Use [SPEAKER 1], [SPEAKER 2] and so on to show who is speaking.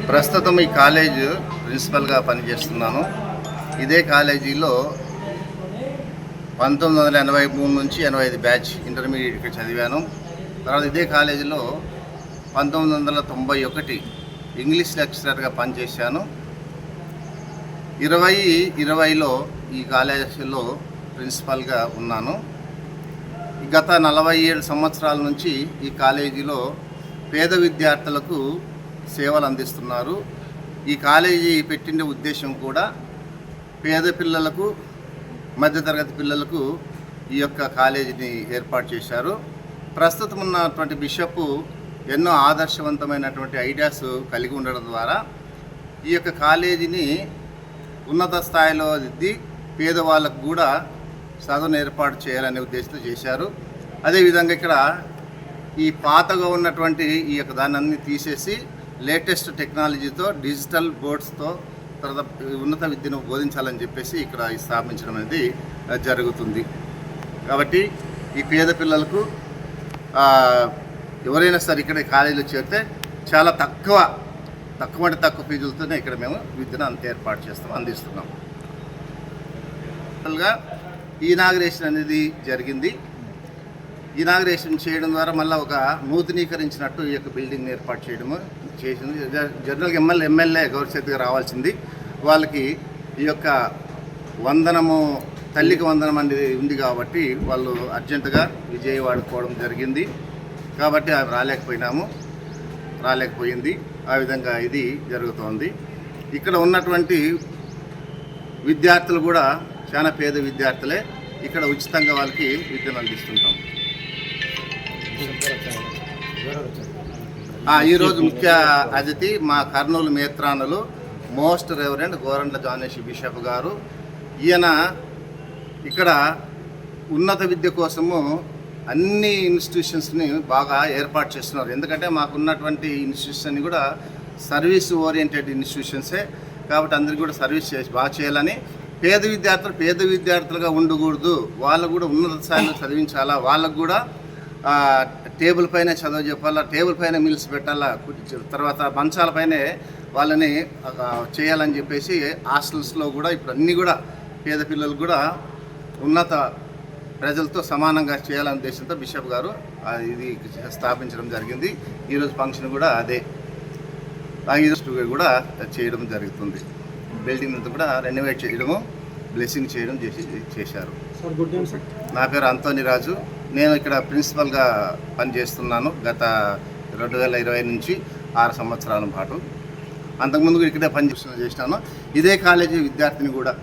[SPEAKER 1] ప్రస్తుతం ఈ కాలేజ్ ప్రిన్సిపల్గా పనిచేస్తున్నాను. ఇదే కాలేజీలో 1983 నుంచి 85 బ్యాచ్ ఇంటర్మీడియట్ ఇక్కడ చదివాను. తర్వాత ఇదే కాలేజీలో 1991 ఇంగ్లీష్ లెక్చరర్గా పనిచేశాను. 2020లో ఈ కాలేజీలో ప్రిన్సిపల్గా ఉన్నాను. గత 47 సంవత్సరాల నుంచి ఈ కాలేజీలో పేద విద్యార్థులకు సేవలు అందిస్తున్నారు. ఈ కాలేజీ పెట్టిన ఉద్దేశం కూడా పేద పిల్లలకు, మధ్యతరగతి పిల్లలకు ఈ యొక్క కాలేజీని ఏర్పాటు చేశారు. ప్రస్తుతం ఉన్నటువంటి బిషప్ ఎన్నో ఆదర్శవంతమైనటువంటి ఐడియాస్ కలిగి ఉండడం ద్వారా ఈ యొక్క కాలేజీని ఉన్నత స్థాయిలో దిద్ది పేదవాళ్ళకు కూడా చదువును ఏర్పాటు చేయాలనే ఉద్దేశంతో చేశారు. అదేవిధంగా ఇక్కడ ఈ పాతగా ఉన్నటువంటి ఈ యొక్క దాన్ని అన్ని తీసేసి లేటెస్ట్ టెక్నాలజీతో డిజిటల్ బోర్డ్స్తో తర్వాత ఉన్నత విద్యను బోధించాలని చెప్పేసి ఇక్కడ స్థాపించడం అనేది జరుగుతుంది. కాబట్టి ఈ పేద పిల్లలకు ఎవరైనా సరే ఇక్కడ కాలేజీలో చేరితే చాలా తక్కువ ఫీజులతోనే ఇక్కడ మేము విద్యను అంత ఏర్పాటు అందిస్తున్నాం. ఇనాగరేషన్ అనేది జరిగింది. ఇనాగరేషన్ చేయడం ద్వారా మళ్ళీ ఒక నూతనీకరించినట్టు ఈ యొక్క బిల్డింగ్ని ఏర్పాటు చేసింది. జనరల్గా ఎమ్మెల్యే గౌరవశక్తిగా రావాల్సింది. వాళ్ళకి ఈ యొక్క వందనము, తల్లికి వందనం అనేది ఉంది కాబట్టి వాళ్ళు అర్జెంటుగా విజయవాడ పోవడం జరిగింది. కాబట్టి అవి రాలేకపోయింది. ఆ విధంగా ఇది జరుగుతోంది. ఇక్కడ ఉన్నటువంటి విద్యార్థులు కూడా చాలా పేద విద్యార్థులే. ఇక్కడ ఉచితంగా వాళ్ళకి విద్యను అందిస్తుంటాం. ఈరోజు ముఖ్య అతిథి మా కర్నూలు మేత్రానులు most reverend Gorantla Johannes bishop గారు. ఈయన ఇక్కడ ఉన్నత విద్య కోసము అన్ని ఇన్స్టిట్యూషన్స్ని బాగా ఏర్పాటు చేస్తున్నారు. ఎందుకంటే మాకున్నటువంటి ఇన్స్టిట్యూషన్స్ అన్ని కూడా సర్వీస్ ఓరియంటెడ్ ఇన్స్టిట్యూషన్సే. కాబట్టి అందరికీ కూడా సర్వీస్ బాగా చేయాలని, పేద విద్యార్థులుగా ఉండకూడదు, వాళ్ళు కూడా ఉన్నత స్థాయిలో చదివించాలా, వాళ్ళకు కూడా టేబుల్ పైన చదువు చెప్పాలా, టేబుల్ పైన మిల్స్ పెట్టాలా, తర్వాత మంచాల పైనే వాళ్ళని చేయాలని చెప్పేసి హాస్టల్స్లో కూడా ఇప్పుడు అన్నీ కూడా పేద పిల్లలు కూడా ఉన్నత ప్రజలతో సమానంగా చేయాలనే ఉద్దేశంతో బిషప్ గారు ఇది స్థాపించడం జరిగింది. ఈరోజు ఫంక్షన్ కూడా అదే. ఈరోజు కూడా చేయడం జరుగుతుంది. బిల్డింగ్ అంతా కూడా రెనోవేట్ చేయడము, బ్లెస్సింగ్ చేయడం చేశారు. నా పేరు అంతోని రాజు. నేను ఇక్కడ ప్రిన్సిపల్గా పనిచేస్తున్నాను గత 2020 నుంచి 6 సంవత్సరాల పాటు. అంతకుముందు ఇక్కడే చేసినాను. ఇదే కాలేజీ విద్యార్థిని కూడా.